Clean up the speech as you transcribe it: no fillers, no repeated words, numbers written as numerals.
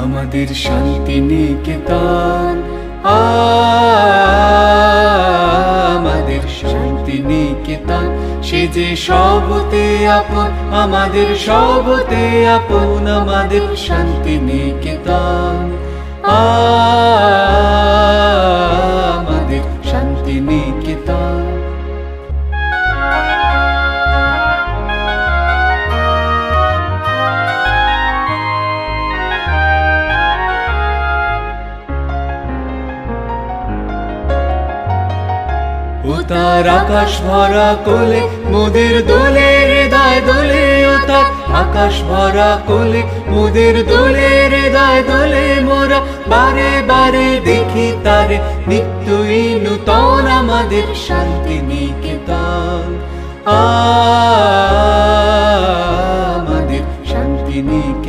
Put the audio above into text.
আমাদের শান্তি নিকেতন, আমাদের শান্তি নিকেতন। সে যে সবতে আপন, আমাদের সবতে আপন, আমাদের শান্তি নিকেতন, আমাদের শান্তি নিকেতন। ও তার আকাশ ভরা কোলে মোদের দোলে, হৃদয় দোলে। ও তার আকাশ ভরা কোলে মোদের দোলে, হৃদয় দোলে। মোরা বারে বারে দেখি তারে, নিত্যই নূতন আমাদের শান্তি নিকেতন, আমাদের শান্তি নিকেতন।